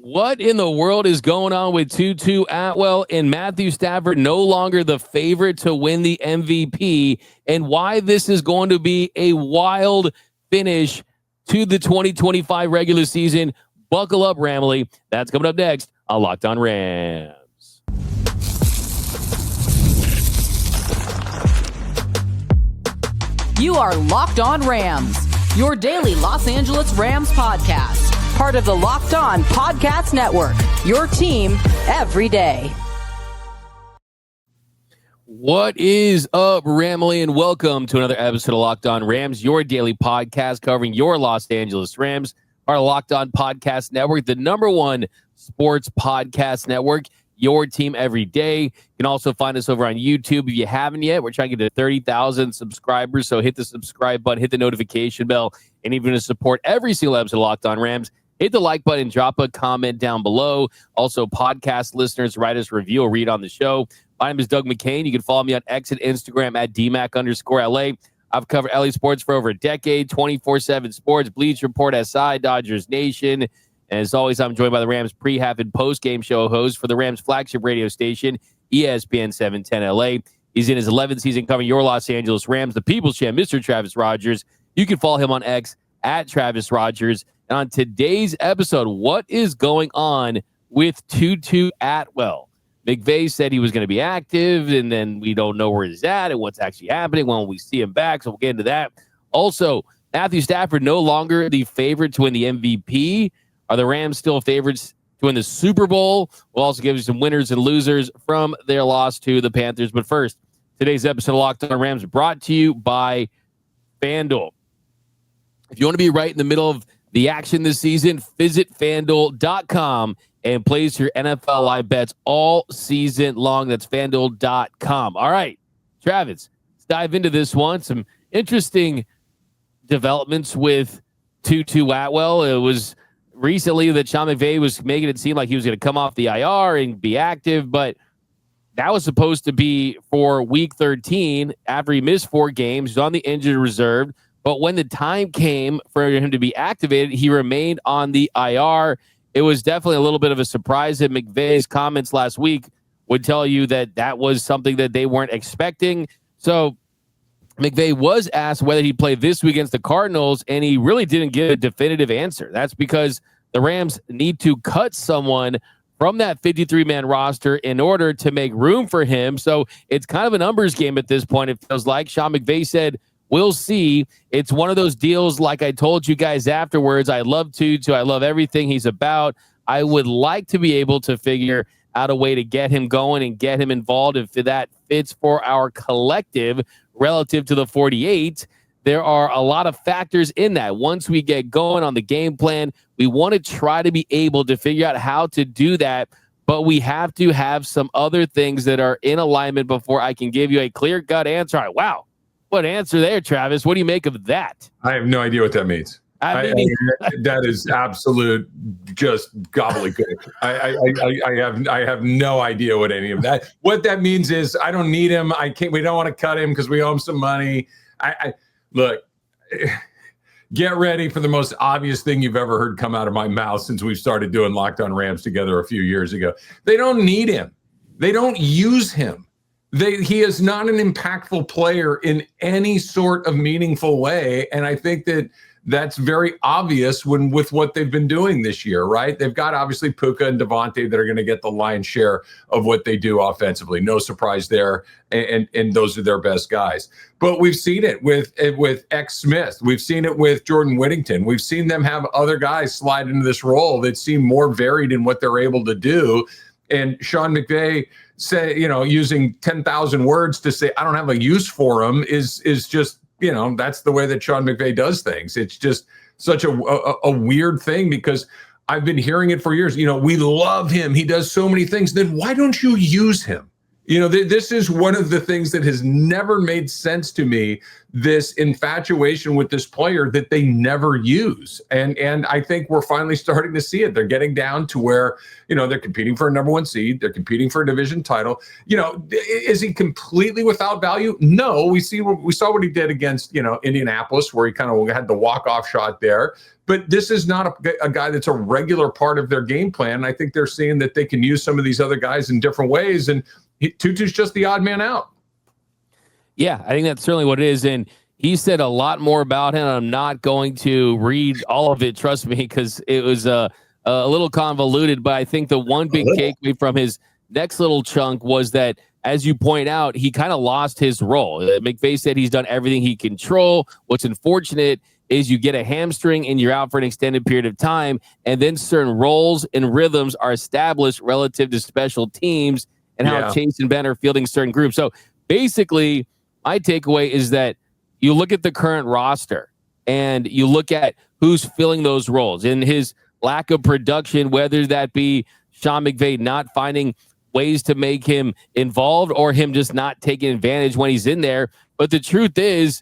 What in the world is going on with Tutu Atwell and Matthew Stafford no longer the favorite to win the MVP, and why this is going to be a wild finish to the 2025 regular season? Buckle up, Ramley. That's coming up next on Locked On Rams. You are Locked On Rams, your daily Los Angeles Rams podcast. Part of the Locked On Podcast Network, your team every day. What is up, Ramley, and welcome to another episode of Locked On Rams, your daily podcast covering your Los Angeles Rams. Our Locked On Podcast Network, the number one sports podcast network, your team every day. You can also find us over on YouTube if you haven't yet. We're trying to get to 30,000 subscribers, so hit the subscribe button, hit the notification bell, and even to support every single episode of Locked On Rams, hit the like button, drop a comment down below. Also, podcast listeners, write us a review or read on the show. My name is Doug McCain. You can follow me on X and Instagram at DMAC_LA. I've covered LA sports for over a decade, 24/7 sports, Bleach Report, SI, Dodgers Nation. And as always, I'm joined by the Rams pre, half, and post-game show host for the Rams flagship radio station, ESPN 710 LA. He's in his 11th season covering your Los Angeles Rams, the People's Champ, Mr. Travis Rogers. You can follow him on X at Travis Rogers. And on today's episode, what is going on with Tutu Atwell? McVay said he was going to be active, and then we don't know where he's at and what's actually happening when we see him back, so we'll get into that. Also, Matthew Stafford no longer the favorite to win the MVP. Are the Rams still favorites to win the Super Bowl? We'll also give you some winners and losers from their loss to the Panthers. But first, today's episode of Locked On Rams brought to you by FanDuel. If you want to be right in the middle of the action this season, visit FanDuel.com and place your NFL live bets all season long. That's FanDuel.com. All right, Travis, let's dive into this one. Some interesting developments with Tutu Atwell. It was recently that Sean McVay was making it seem like he was going to come off the IR and be active, but that was supposed to be for week 13 after he missed 4 games. He's on the injured reserve. But when the time came for him to be activated, he remained on the IR. It was definitely a little bit of a surprise, and McVay's comments last week would tell you that that was something that they weren't expecting. So McVay was asked whether he'd play this week against the Cardinals, and he really didn't give a definitive answer. That's because the Rams need to cut someone from that 53-man roster in order to make room for him. So it's kind of a numbers game at this point, it feels like. Sean McVay said, we'll see. It's one of those deals, like I told you guys afterwards. I love Tutu. I love everything he's about. I would like to be able to figure out a way to get him going and get him involved if that fits for our collective relative to the 48. There are a lot of factors in that. Once we get going on the game plan, we want to try to be able to figure out how to do that, but we have to have some other things that are in alignment before I can give you a clear-cut answer. All right, wow. What answer there, Travis? What do you make of that? I have no idea what that means. That is absolute just gobbledygook. I have no idea what any of that. What that means is I don't need him. We don't want to cut him because we owe him some money. Look, get ready for the most obvious thing you've ever heard come out of my mouth since we started doing Locked On Rams together a few years ago. They don't need him. They don't use him. He is not an impactful player in any sort of meaningful way. And I think that that's very obvious with what they've been doing this year, right? They've got obviously Puka and Devontae that are going to get the lion's share of what they do offensively. No surprise there. And those are their best guys. But we've seen it with X Smith. We've seen it with Jordan Whittington. We've seen them have other guys slide into this role that seem more varied in what they're able to do. And Sean McVay using 10,000 words to say, I don't have a use for him is just, that's the way that Sean McVay does things. It's just such a weird thing because I've been hearing it for years. We love him. He does so many things. Then why don't you use him? This is one of the things that has never made sense to me, this infatuation with this player that they never use. And I think we're finally starting to see it. They're getting down to where, they're competing for a number one seed. They're competing for a division title. Is he completely without value? No, we saw what he did against, Indianapolis, where he kind of had the walk-off shot there. But this is not a guy that's a regular part of their game plan. I think they're seeing that they can use some of these other guys in different ways. And Tutu's just the odd man out. Yeah, I think that's certainly what it is. And he said a lot more about him. I'm not going to read all of it, trust me, because it was a little convoluted. But I think the one big takeaway from his next little chunk was that, as you point out, he kind of lost his role. McVay said he's done everything he can control. What's unfortunate is you get a hamstring and you're out for an extended period of time, and then certain roles and rhythms are established relative to special teams and how Chase and Ben are fielding certain groups. So basically, my takeaway is that you look at the current roster and you look at who's filling those roles and his lack of production, whether that be Sean McVay not finding ways to make him involved or him just not taking advantage when he's in there. But the truth is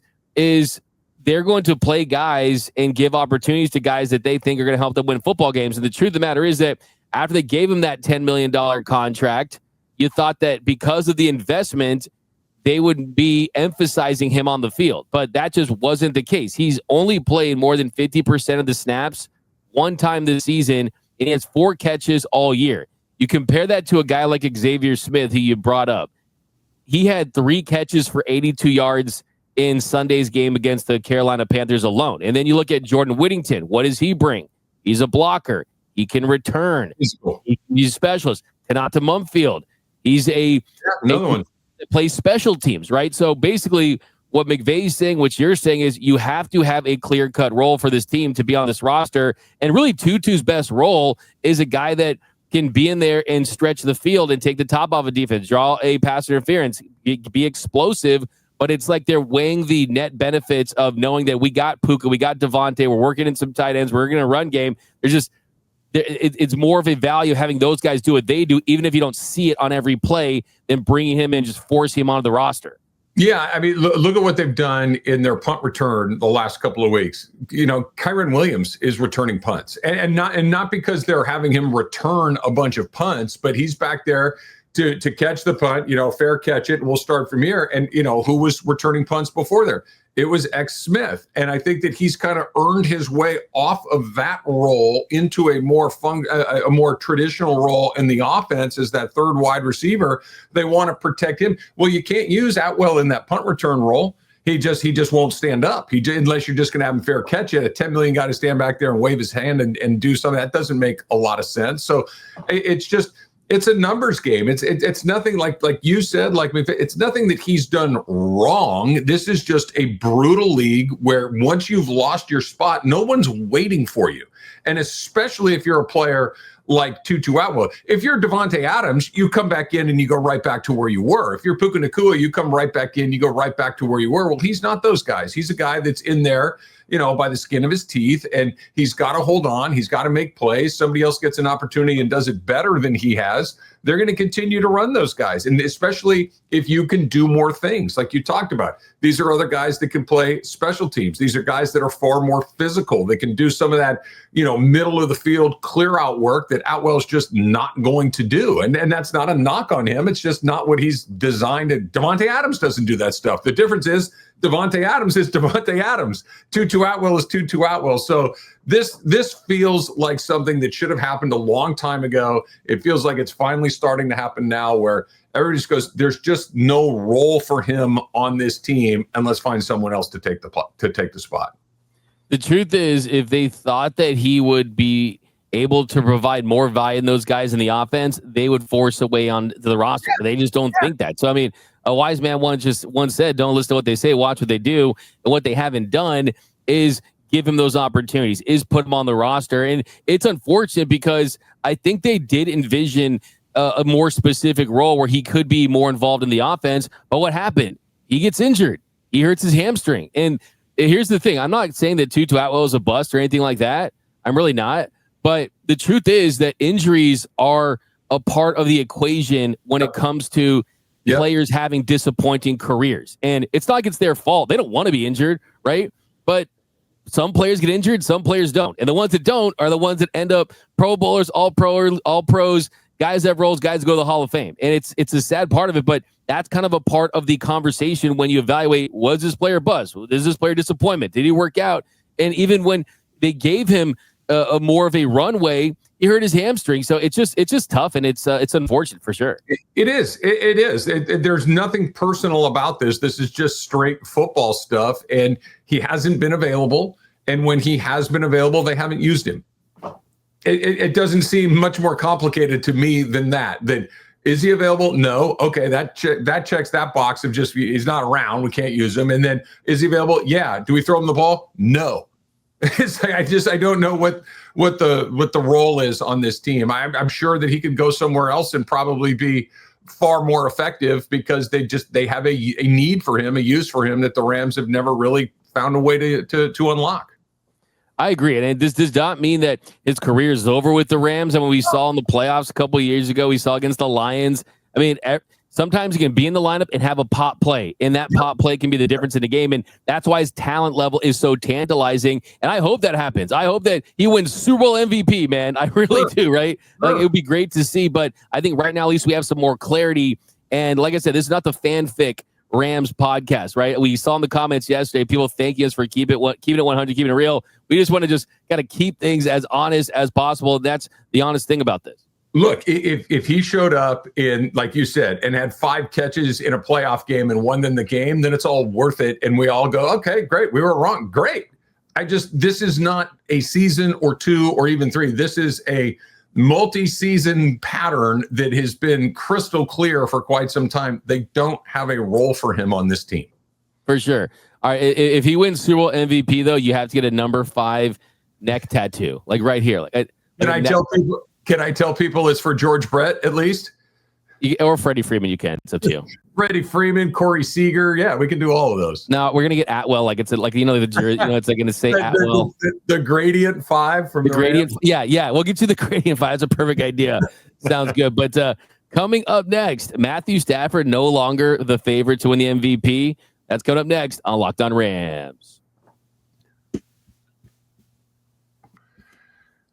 they're going to play guys and give opportunities to guys that they think are going to help them win football games. And the truth of the matter is that after they gave him that $10 million contract, you thought that because of the investment, they would be emphasizing him on the field. But that just wasn't the case. He's only played more than 50% of the snaps one time this season, and he has 4 catches all year. You compare that to a guy like Xavier Smith, who you brought up. He had 3 catches for 82 yards in Sunday's game against the Carolina Panthers alone. And then you look at Jordan Whittington. What does he bring? He's a blocker. He can return. He's a specialist. Kanata Mumfield. He's another one that plays special teams, right? So basically what McVay's saying, what you're saying, is you have to have a clear-cut role for this team to be on this roster. And really Tutu's best role is a guy that can be in there and stretch the field and take the top off a defense, draw a pass interference, be explosive. But it's like they're weighing the net benefits of knowing that we got Puka, we got Devontae, we're working in some tight ends, we're going to run game. It's more of a value of having those guys do what they do, even if you don't see it on every play, than bringing him in, just forcing him onto the roster. Yeah, I mean, look at what they've done in their punt return the last couple of weeks. Kyren Williams is returning punts, and not because they're having him return a bunch of punts, but he's back there to catch the punt, fair catch it, and we'll start from here. And, who was returning punts before there? It was X Smith. And I think that he's kind of earned his way off of that role into a more traditional role in the offense as that third wide receiver. They want to protect him. Well, you can't use Atwell in that punt return role. He just won't stand up. Unless you're just going to have him fair catch it. A $10 million guy to stand back there and wave his hand and do something that doesn't make a lot of sense. So it's a numbers game. It's nothing like you said, it's nothing that he's done wrong. This is just a brutal league where once you've lost your spot, no one's waiting for you. And especially if you're a player like Tutu Atwell. If you're Devontae Adams, you come back in and you go right back to where you were. If you're Puka Nacua, you come right back in, you go right back to where you were. Well, he's not those guys. He's a guy that's in there, by the skin of his teeth, and he's got to hold on. He's got to make plays. Somebody else gets an opportunity and does it better than he has. They're going to continue to run those guys. And especially if you can do more things like you talked about. These are other guys that can play special teams. These are guys that are far more physical. They can do some of that, middle of the field clear out work that Atwell's just not going to do. And that's not a knock on him. It's just not what he's designed to. Devontae Adams doesn't do that stuff. The difference is Devontae Adams is Devontae Adams. Tutu Atwell is Tutu Atwell. So this feels like something that should have happened a long time ago. It feels like it's finally starting to happen now, where everybody just goes, there's just no role for him on this team, and let's find someone else to take the spot. The truth is, if they thought that he would be able to provide more value in those guys in the offense, they would force a way on the roster. They just don't think that. So, I mean, a wise man once said, don't listen to what they say, watch what they do. And what they haven't done is give him those opportunities, is put him on the roster. And it's unfortunate because I think they did envision a more specific role where he could be more involved in the offense. But what happened? He gets injured. He hurts his hamstring. And here's the thing. I'm not saying that Tutu Atwell is a bust or anything like that. I'm really not. But the truth is that injuries are a part of the equation when it comes to players having disappointing careers. And it's not like it's their fault. They don't want to be injured, right? But some players get injured, some players don't. And the ones that don't are the ones that end up Pro Bowlers, all pros, guys that have roles, guys that go to the Hall of Fame. And it's a sad part of it, but that's kind of a part of the conversation when you evaluate, was this player buzz? Is this player disappointment? Did he work out? And even when they gave him a more of a runway, he hurt his hamstring. So it's just tough, and it's unfortunate for sure. It is. There's nothing personal about this. This is just straight football stuff, and he hasn't been available. And when he has been available, they haven't used him. It doesn't seem much more complicated to me than that. That is he available? No. Okay, that checks that box of just he's not around. We can't use him. And then is he available? Yeah. Do we throw him the ball? No. It's like I don't know what the role is on this team. I'm sure that he could go somewhere else and probably be far more effective because they have a need for him, a use for him that the Rams have never really found a way to unlock. I agree. And this does not mean that his career is over with the Rams. And when we saw in the playoffs a couple of years ago, we saw against the Lions. I mean, sometimes you can be in the lineup and have a pop play, and that pop play can be the difference in the game. And that's why his talent level is so tantalizing. And I hope that happens. I hope that he wins Super Bowl MVP, man. I really do, right? Like, it would be great to see. But I think right now, at least we have some more clarity. And like I said, this is not the fanfic Rams podcast, right? We saw in the comments yesterday, people thanking us for keeping it 100, keeping it real. We just want to just kind of keep things as honest as possible. That's the honest thing about this. Look, if he showed up in, like you said, and had 5 catches in a playoff game and won them the game, then it's all worth it. And we all go, okay, great. We were wrong. Great. This is not a season or 2 or even 3. This is a multi-season pattern that has been crystal clear for quite some time. They don't have a role for him on this team. For sure. All right. If he wins Super Bowl MVP, though, you have to get a number 5 neck tattoo, like right here. Can I tell people it's for George Brett at least? Or Freddie Freeman, you can. It's up to you. Freddie Freeman, Corey Seager. Yeah, we can do all of those. No, we're gonna get Atwell. Like it's like the jersey. It's like gonna say Atwell. The gradient 5 from the gradient. Rams. Yeah. We'll get you the gradient 5. That's a perfect idea. Sounds good. But coming up next, Matthew Stafford no longer the favorite to win the MVP. That's coming up next on Locked On Rams.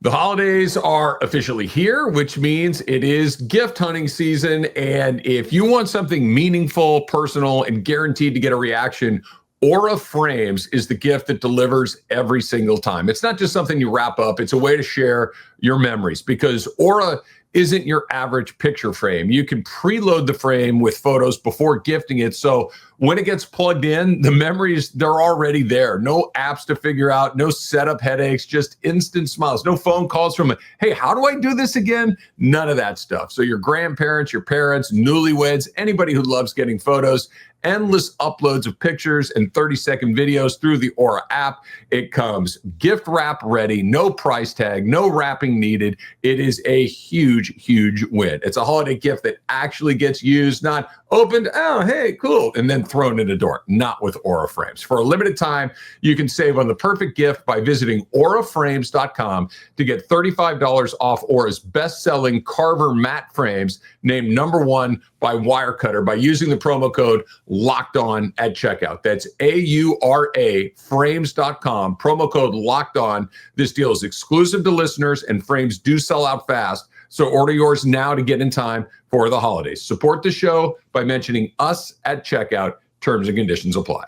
The holidays are officially here, which means it is gift hunting season. And if you want something meaningful, personal, and guaranteed to get a reaction, Aura Frames is the gift that delivers every single time. It's not just something you wrap up. It's a way to share your memories, because Aura isn't your average picture frame. You can preload the frame with photos before gifting it. So when it gets plugged in, the memories, they're already there. No apps to figure out, no setup headaches, just instant smiles. No phone calls from, hey, how do I do this again? None of that stuff. So your grandparents, your parents, newlyweds, anybody who loves getting photos, endless uploads of pictures and 30-second videos through the Aura app. It comes gift wrap ready, no price tag, no wrapping needed. It is a huge, huge win. It's a holiday gift that actually gets used, not opened, oh, hey, cool, and then thrown in a door. Not with Aura Frames. For a limited time, you can save on the perfect gift by visiting auraframes.com to get $35 off Aura's best-selling Carver matte frames, named #1 by Wirecutter, by using the promo code Locked On at checkout. That's AURA frames.com, promo code Locked On. This deal is exclusive to listeners, and frames do sell out fast. So order yours now to get in time for the holidays. Support the show by mentioning us at checkout. Terms and conditions apply.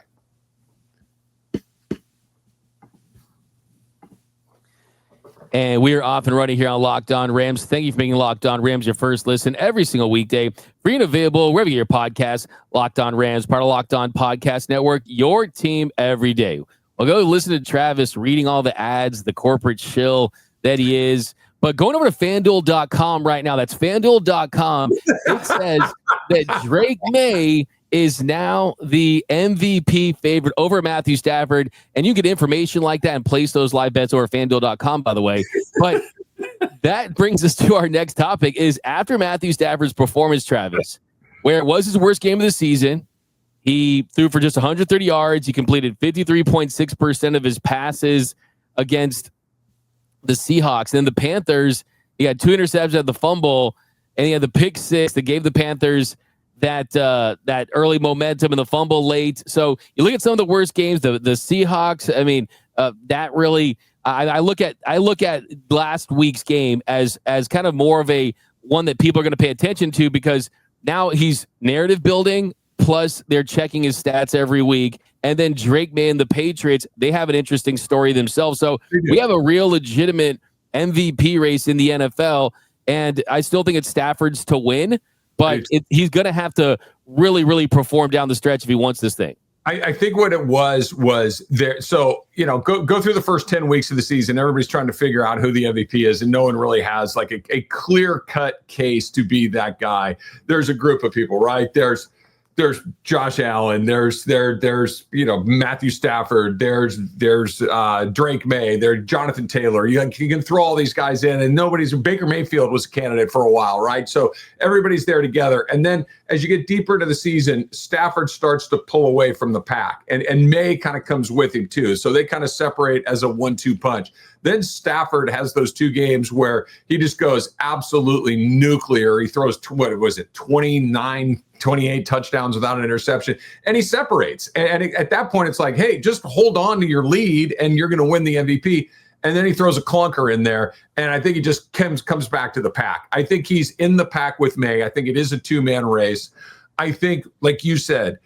And we are off and running here on Locked On Rams. Thank you for making Locked On Rams your first listen every single weekday. Free and available wherever you get your podcast. Locked On Rams, part of Locked On Podcast Network, your team every day. Well, go listen to Travis reading all the ads, the corporate shill that he is. But going over to FanDuel.com right now, that's FanDuel.com, it says that Drake May is now the MVP favorite over Matthew Stafford. And you get information like that and place those live bets over FanDuel.com, by the way. But that brings us to our next topic, is after Matthew Stafford's performance, Travis, where it was his worst game of the season, he threw for just 130 yards. He completed 53.6% of his passes against the Seahawks. And then the Panthers, he had 2 interceptions at the fumble, and he had the pick 6 that gave the Panthers that early momentum and the fumble late. So you look at some of the worst games, the Seahawks. I mean, that really. I look at last week's game as kind of more of a one that people are going to pay attention to, because now he's narrative building. Plus, they're checking his stats every week. And then Drake May and the Patriots, they have an interesting story themselves. So we have a real legitimate MVP race in the NFL. And I still think it's Stafford's to win, but he's going to have to really, really perform down the stretch if he wants this thing. I think what it was there. So, go through the first 10 weeks of the season. Everybody's trying to figure out who the MVP is, and no one really has like a clear cut case to be that guy. There's a group of people, right? There's Josh Allen, there's Matthew Stafford, there's Drake May, there's Jonathan Taylor. You can throw all these guys in, and Baker Mayfield was a candidate for a while, right? So everybody's there together. And then as you get deeper into the season, Stafford starts to pull away from the pack, and May kind of comes with him too. So they kind of separate as a 1-2 punch. Then Stafford has those 2 games where he just goes absolutely nuclear. He throws, 28 touchdowns without an interception, and he separates. And at that point, it's like, hey, just hold on to your lead, and you're going to win the MVP. And then he throws a clunker in there, and I think he just comes back to the pack. I think he's in the pack with May. I think it is a 2-man race. I think, like you said,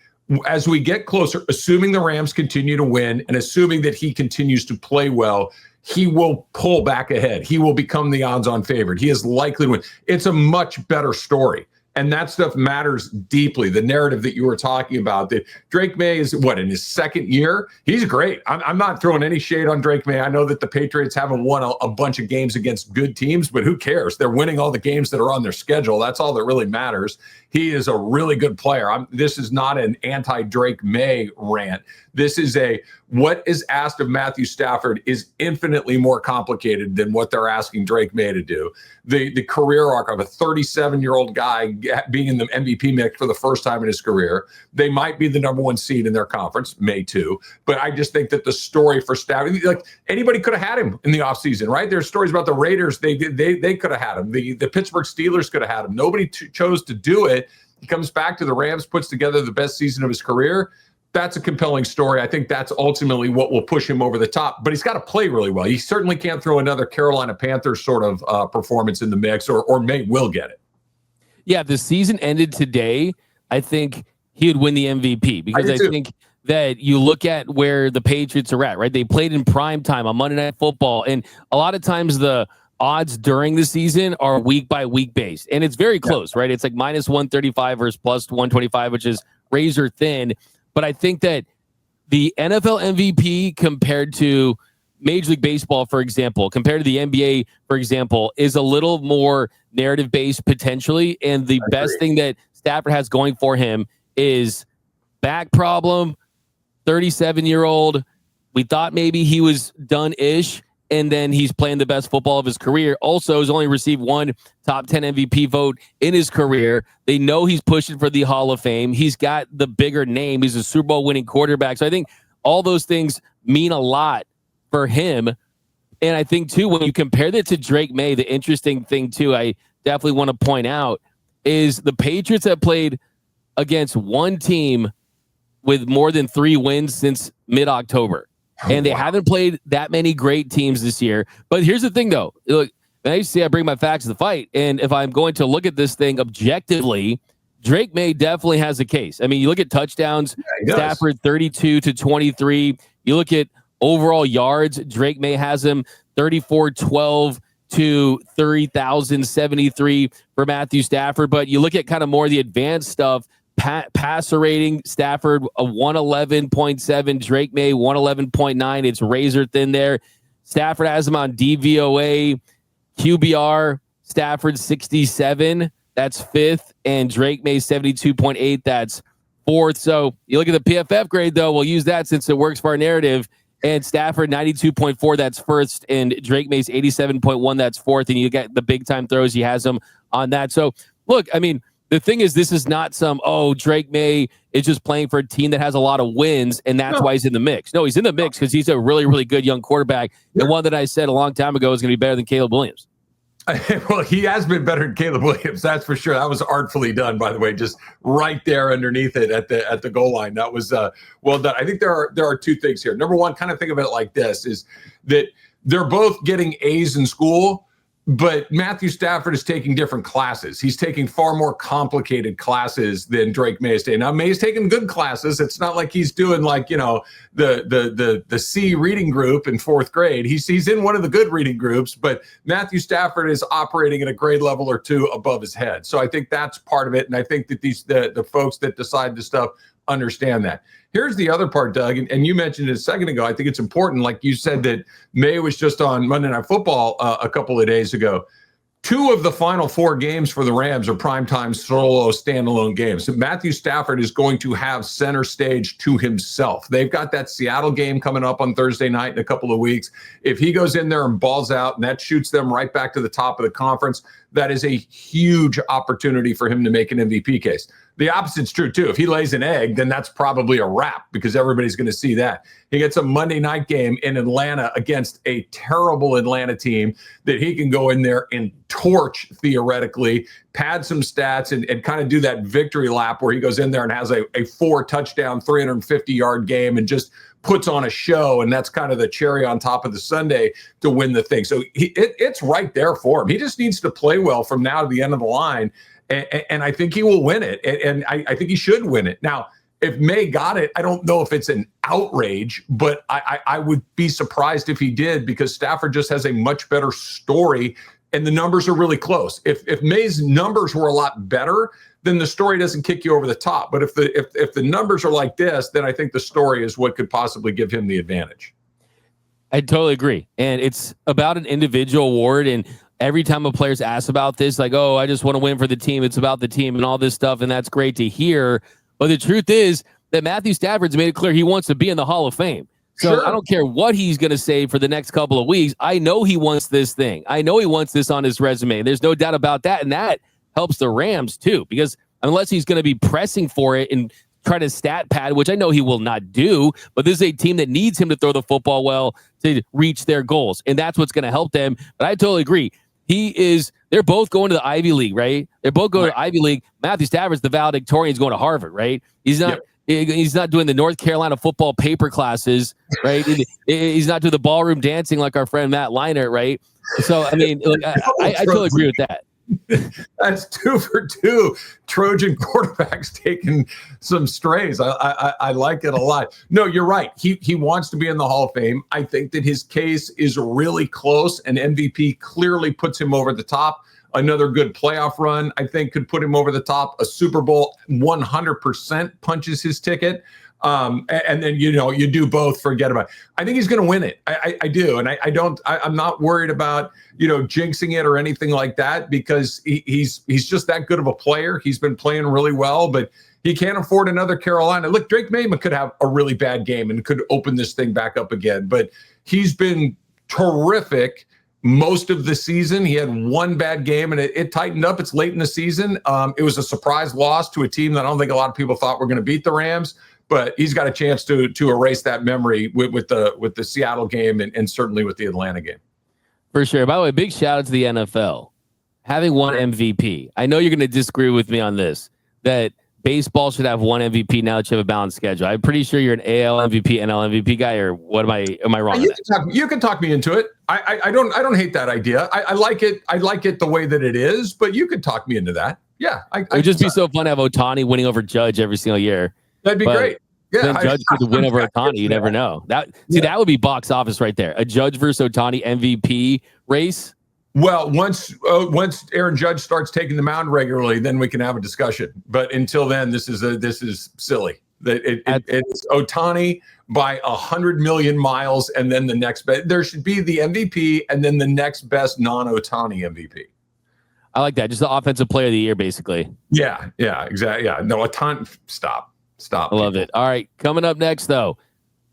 as we get closer, assuming the Rams continue to win and assuming that he continues to play well, he will pull back ahead. He will become the odds-on favorite. He is likely to win. It's a much better story. And that stuff matters deeply. The narrative that you were talking about, that Drake May is in his second year? He's great. I'm not throwing any shade on Drake May. I know that the Patriots haven't won a bunch of games against good teams, but who cares? They're winning all the games that are on their schedule. That's all that really matters. He is a really good player. This is not an anti-Drake May rant. This is what is asked of Matthew Stafford is infinitely more complicated than what they're asking Drake May to do. The career arc of a 37-year-old guy being in the MVP mix for the first time in his career. They might be the number 1 seed in their conference, May too. But I just think that the story for Stafford, like anybody could have had him in the offseason, right? There's stories about the Raiders. They could have had him. The Pittsburgh Steelers could have had him. Nobody chose to do it. He comes back to the Rams, puts together the best season of his career. That's a compelling story. I think that's ultimately what will push him over the top. But he's got to play really well. He certainly can't throw another Carolina Panthers sort of performance in the mix, or May will get it. Yeah, if the season ended today, I think he would win the MVP, because I think that you look at where the Patriots are at, right? They played in prime time on Monday Night Football, and a lot of times the odds during the season are week by week based, and it's very close, right? It's like minus 135 versus plus 125, which is razor thin. But I think that the NFL MVP compared to Major League Baseball, for example, compared to the NBA, for example, is a little more narrative based potentially. And the best thing that Stafford has going for him is back problem, 37-year-old. We thought maybe he was done-ish, and then he's playing the best football of his career. Also, has only received 1 top 10 MVP vote in his career. They know he's pushing for the Hall of Fame. He's got the bigger name. He's a Super Bowl winning quarterback. So I think all those things mean a lot for him. And I think, too, when you compare that to Drake May, the interesting thing, too, I definitely want to point out is the Patriots have played against one team with more than 3 wins since mid-October. And they haven't played that many great teams this year. But here's the thing, though. Look, I used to say I bring my facts to the fight. And if I'm going to look at this thing objectively, Drake May definitely has a case. I mean, you look at touchdowns, Stafford 32 to 23. You look at overall yards, Drake May has him 34-12 to 30,073 for Matthew Stafford. But you look at kind of more of the advanced stuff. Passer rating, Stafford a 111.7, Drake May 111.9. It's razor thin there. Stafford has him on DVOA, QBR, Stafford 67, that's 5th, and Drake May 72.8, that's 4th. So you look at the PFF grade, though, we'll use that since it works for our narrative. And Stafford 92.4, that's 1st, and Drake May's 87.1, that's 4th. And you get the big time throws, he has them on that. So look, I mean, the thing is, this is not some, Drake May is just playing for a team that has a lot of wins, and that's why he's in the mix. No, he's in the mix because he's a really, really good young quarterback, and one that I said a long time ago is going to be better than Caleb Williams. Well, he has been better than Caleb Williams, that's for sure. That was artfully done, by the way, just right there underneath it at the goal line. That was well done. I think there are two things here. Number one, kind of think of it like this: is that they're both getting A's in school, but Matthew Stafford is taking different classes. He's taking far more complicated classes than Drake May is taking. Now, May's taking good classes. It's not like he's doing like, the C reading group in fourth grade. He's in one of the good reading groups, but Matthew Stafford is operating at a grade level or two above his head. So I think that's part of it. And I think that the folks that decide this stuff understand that. Here's the other part, Doug, and you mentioned it a second ago. I think it's important. Like you said that May was just on Monday Night Football a couple of days ago. 2 of the final 4 games for the Rams are primetime solo standalone games. Matthew Stafford is going to have center stage to himself. They've got that Seattle game coming up on Thursday night in a couple of weeks. If he goes in there and balls out and that shoots them right back to the top of the conference, that is a huge opportunity for him to make an MVP case. The opposite's true, too. If he lays an egg, then that's probably a wrap because everybody's going to see that. He gets a Monday night game in Atlanta against a terrible Atlanta team that he can go in there and torch, theoretically, pad some stats and kind of do that victory lap where he goes in there and has a 4-touchdown, 350-yard game and just puts on a show, and that's kind of the cherry on top of the sundae to win the thing. So it's right there for him. He just needs to play well from now to the end of the line. And I think he will win it. And I think he should win it. Now, if May got it, I don't know if it's an outrage, but I would be surprised if he did because Stafford just has a much better story and the numbers are really close. If May's numbers were a lot better, then the story doesn't kick you over the top. But if the numbers are like this, then I think the story is what could possibly give him the advantage. I totally agree. And it's about an individual award. And every time a player's asked about this, like, oh, I just want to win for the team. It's about the team and all this stuff. And that's great to hear. But the truth is that Matthew Stafford's made it clear he wants to be in the Hall of Fame. So sure. I don't care what he's going to say for the next couple of weeks. I know he wants this thing. I know he wants this on his resume. There's no doubt about that. And that helps the Rams too, because unless he's going to be pressing for it and try to stat pad, which I know he will not do, but this is a team that needs him to throw the football well to reach their goals. And that's what's going to help them. But I totally agree. They're both going to the Ivy League, right? They're both going to Ivy League. Matthew Stafford's the valedictorian. He's going to Harvard, right? He's not. Yep. He's not doing the North Carolina football paper classes, right? He's not doing the ballroom dancing like our friend Matt Leinart, right? So, I mean, I totally agree with that. That's 2 for 2 Trojan quarterbacks taking some strays. I like it a lot. No, you're right. He wants to be in the Hall of Fame. I think that his case is really close, and MVP clearly puts him over the top. Another good playoff run, I think, could put him over the top. A Super Bowl 100% punches his ticket. And then, you do both, forget about it. I think he's going to win it. I do. And I'm not worried about, jinxing it or anything like that because he's just that good of a player. He's been playing really well, but he can't afford another Carolina. Look, Drake May could have a really bad game and could open this thing back up again, but he's been terrific most of the season. He had one bad game and it tightened up. It's late in the season. It was a surprise loss to a team that I don't think a lot of people thought were going to beat the Rams, but he's got a chance to erase that memory with the Seattle game and certainly with the Atlanta game. For sure. By the way, big shout out to the NFL. Having one MVP. I know you're going to disagree with me on this, that baseball should have one MVP now that you have a balanced schedule. I'm pretty sure you're an AL MVP, NL MVP guy, or what am I wrong? You can talk me into it. I don't hate that idea. I like it. I like it the way that it is, but you could talk me into that. Yeah. It would just be so fun to have Ohtani winning over Judge every single year. That'd be great. Yeah, then Judge could win over Ohtani. You never know. That would be box office right there. A Judge versus Ohtani MVP race. Well, once Aaron Judge starts taking the mound regularly, then we can have a discussion. But until then, this is silly. It's Ohtani by 100 million miles, and then the next best. There should be the MVP, and then the next best non-Ohtani MVP. I like that. Just the offensive player of the year, basically. Yeah, exactly. Yeah, no, Ohtani. Stop. I love it. All right, coming up next, though,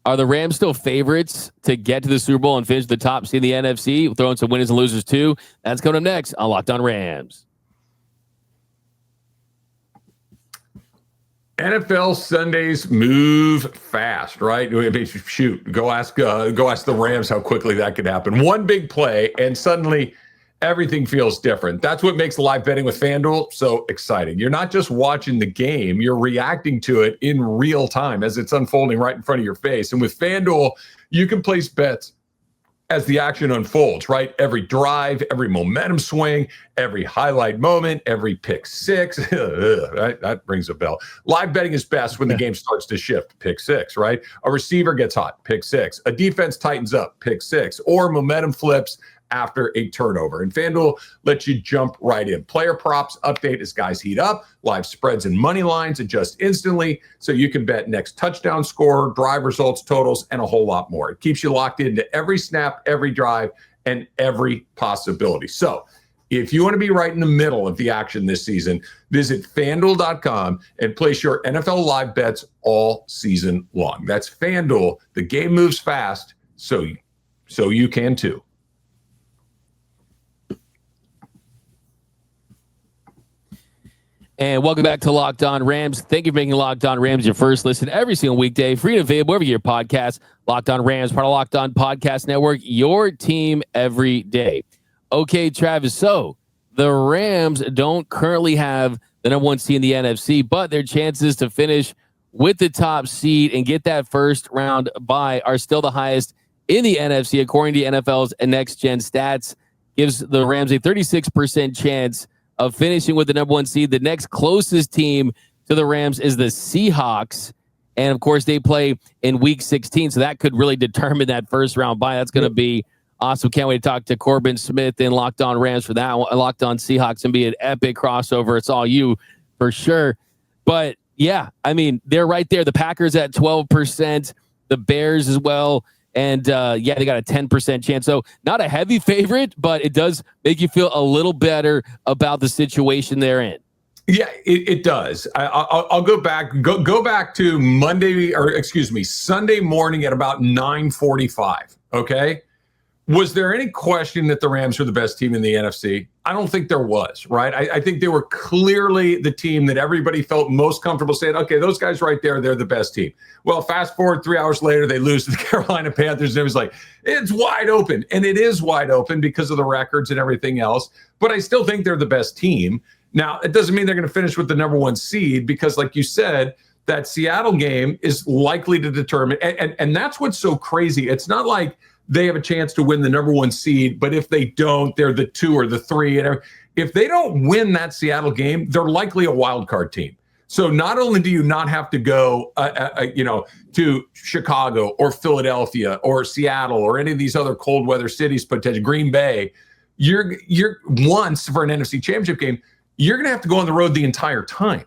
are the Rams still favorites to get to the Super Bowl and finish the top seed in the NFC? We'll throw in some winners and losers, too. That's coming up next on Locked On Rams. NFL Sundays move fast, right? Shoot, go ask the Rams how quickly that could happen. One big play, and suddenly everything feels different. That's what makes live betting with FanDuel so exciting. You're not just watching the game, you're reacting to it in real time as it's unfolding right in front of your face. And with FanDuel, you can place bets as the action unfolds, right? Every drive, every momentum swing, every highlight moment, every pick six. Right? That rings a bell. Live betting is best when the game starts to shift. Pick six, right? A receiver gets hot. Pick six. A defense tightens up. Pick six. Or momentum flips after a turnover. And FanDuel lets you jump right in. Player props update as guys heat up. Live spreads and money lines adjust instantly, so you can bet next touchdown score, drive results, totals, and a whole lot more. It keeps you locked into every snap, every drive, and every possibility. So if you want to be right in the middle of the action this season, visit FanDuel.com and place your NFL live bets all season long. That's FanDuel. The game moves fast, so you can too. And welcome back to Locked On Rams. Thank you for making Locked On Rams your first listen every single weekday. Free and available wherever you get your podcast. Locked On Rams, part of Locked On Podcast Network, your team every day. Okay, Travis, so the Rams don't currently have the number one seed in the NFC, but their chances to finish with the top seed and get that first round bye are still the highest in the NFC, according to NFL's Next Gen Stats. Gives the Rams a 36% chance of finishing with the number one seed. The next closest team to the Rams is the Seahawks. And of course, they play in week 16. So that could really determine that first round bye. That's going to be awesome. Can't wait to talk to Corbin Smith and Locked On Rams for that one. Locked On Seahawks and be an epic crossover. It's all you for sure. But yeah, I mean, they're right there. The Packers at 12%, the Bears as well. And yeah, they got a 10% chance. So not a heavy favorite, but it does make you feel a little better about the situation they're in. Yeah, it does. I'll go back to Sunday morning at about 9:45. Okay. Was there any question that the Rams were the best team in the NFC? I don't think there was, right? I think they were clearly the team that everybody felt most comfortable saying, okay, those guys right there, they're the best team. Well, fast forward 3 hours later, they lose to the Carolina Panthers. And it was like, it's wide open. And it is wide open because of the records and everything else. But I still think they're the best team. Now, it doesn't mean they're going to finish with the number one seed because, like you said, that Seattle game is likely to determine. And that's what's so crazy. It's not like they have a chance to win the number one seed, but if they don't, they're the 2 or the 3. And if they don't win that Seattle game, they're likely a wild card team. So not only do you not have to go, to Chicago or Philadelphia or Seattle or any of these other cold weather cities, potentially Green Bay, you're once for an NFC Championship game, you're going to have to go on the road the entire time.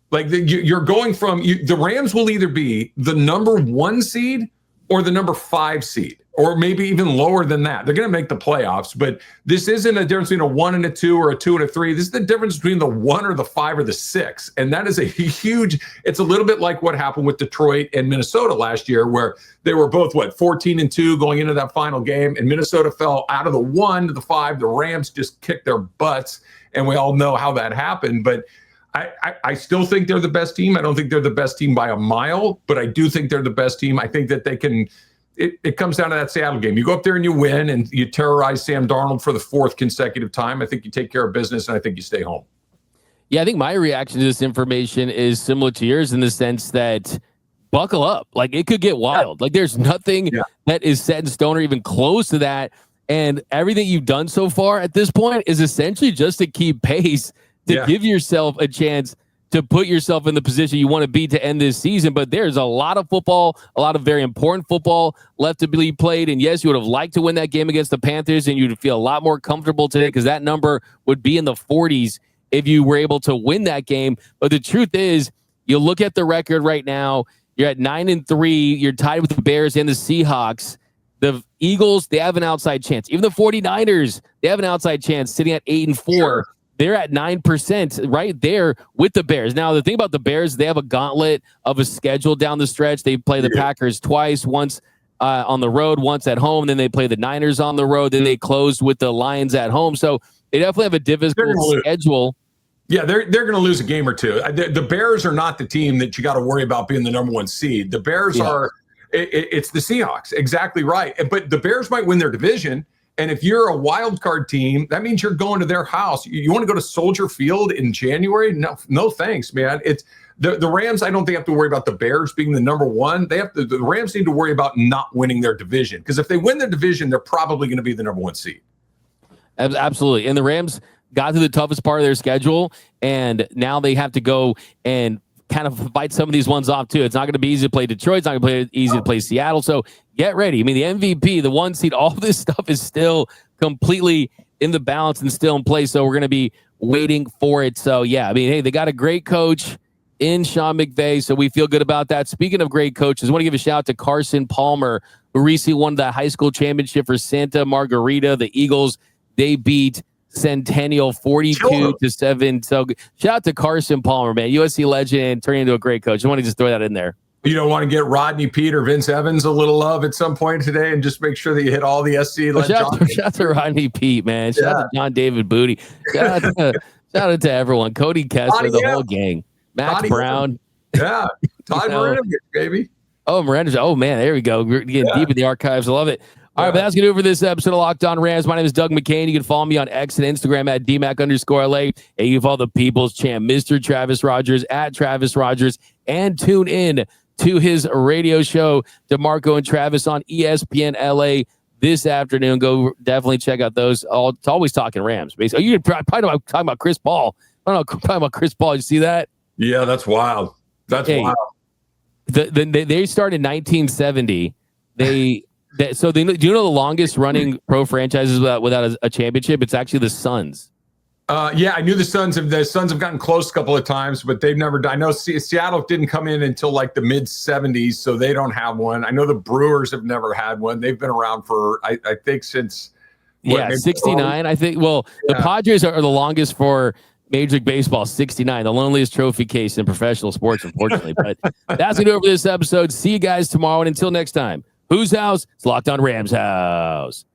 Like you're going from the Rams will either be the number one seed or the number 5 seed. Or maybe even lower than that. They're going to make the playoffs, but this isn't a difference between a 1 and a 2 or a 2 and a 3. This is the difference between the 1 or the 5 or the 6. And that is a huge, it's a little bit like what happened with Detroit and Minnesota last year, where they were both, 14-2 going into that final game. And Minnesota fell out of the 1 to the 5. The Rams just kicked their butts. And we all know how that happened. But I still think they're the best team. I don't think they're the best team by a mile, but I do think they're the best team. I think that they can. It comes down to that Seattle game. You go up there and you win and you terrorize Sam Darnold for the 4th consecutive time. I think you take care of business and I think you stay home. Yeah, I think my reaction to this information is similar to yours in the sense that buckle up. Like it could get wild. Like there's nothing that is set in stone or even close to that. And everything you've done so far at this point is essentially just to keep pace, to give yourself a chance to put yourself in the position you want to be to end this season. But there's a lot of football, a lot of very important football left to be played. And yes, you would have liked to win that game against the Panthers and you'd feel a lot more comfortable today because that number would be in the 40s if you were able to win that game. But the truth is, you look at the record right now, you're at 9-3, you're tied with the Bears and the Seahawks. The Eagles, they have an outside chance. Even the 49ers, they have an outside chance sitting at 8-4. Sure. They're at 9% right there with the Bears. Now, the thing about the Bears, they have a gauntlet of a schedule down the stretch. They play the Packers twice, once on the road, once at home. Then they play the Niners on the road. Then they closed with the Lions at home. So they definitely have a difficult schedule. Yeah, they're going to lose a game or two. The Bears are not the team that you got to worry about being the number one seed. The Bears are – it's the Seahawks. Exactly right. But the Bears might win their division. And if you're a wild card team, that means you're going to their house. You want to go to Soldier Field in January? No thanks, man. It's the Rams. I don't think have to worry about the Bears being the number one. The Rams need to worry about not winning their division, because if they win their division, they're probably going to be the number one seed. Absolutely. And the Rams got to the toughest part of their schedule, and now they have to go and kind of fight some of these ones off too. It's not going to be easy to play Detroit. It's not going to be easy to play Seattle. So get ready. I mean, the MVP, the one seed, all this stuff is still completely in the balance and still in place. So we're going to be waiting for it. So yeah, I mean, hey, they got a great coach in Sean McVay, so we feel good about that. Speaking of great coaches, I want to give a shout out to Carson Palmer, who recently won the high school championship for Santa Margarita. The Eagles, they beat Centennial 42-7. So shout out to Carson Palmer, man. USC legend, turning into a great coach. I want to just throw that in there. You don't want to get Rodney Peete or Vince Evans a little love at some point today, and just make sure that you hit all the SC. Shout out to Rodney Peete, man. Shout out to John David Booty. Shout out to everyone. Cody Kessler, the whole gang. Max Brown. Yeah. Todd Marinovic, baby. Oh, Miranda. Oh, man. There we go. We're getting deep in the archives. I love it. All right, but that's going to do it for this episode of Locked On Rams. My name is Doug McCain. You can follow me on X and Instagram at DMAC_LA. And you can follow the People's Champ, Mr. Travis Rogers, at Travis Rogers. And tune in to his radio show, DeMarco and Travis, on ESPN LA this afternoon. Go definitely check out those. It's always talking Rams. Basically. You probably talking about Chris Paul. I don't know, talking about Chris Paul. You see that? Yeah, that's wild. That's wild. They started in 1970. Do you know the longest running pro franchises without a championship? It's actually the Suns. Yeah, I knew the Suns have gotten close a couple of times, but they've never done. I know Seattle didn't come in until like the mid 70s, so they don't have one. I know the Brewers have never had one. They've been around for I think since 69. I think. Well, the Padres are the longest for Major League Baseball, 69, the loneliest trophy case in professional sports, unfortunately. But that's going to do it for this episode. See you guys tomorrow. And until next time, whose house? It's Locked On Rams house.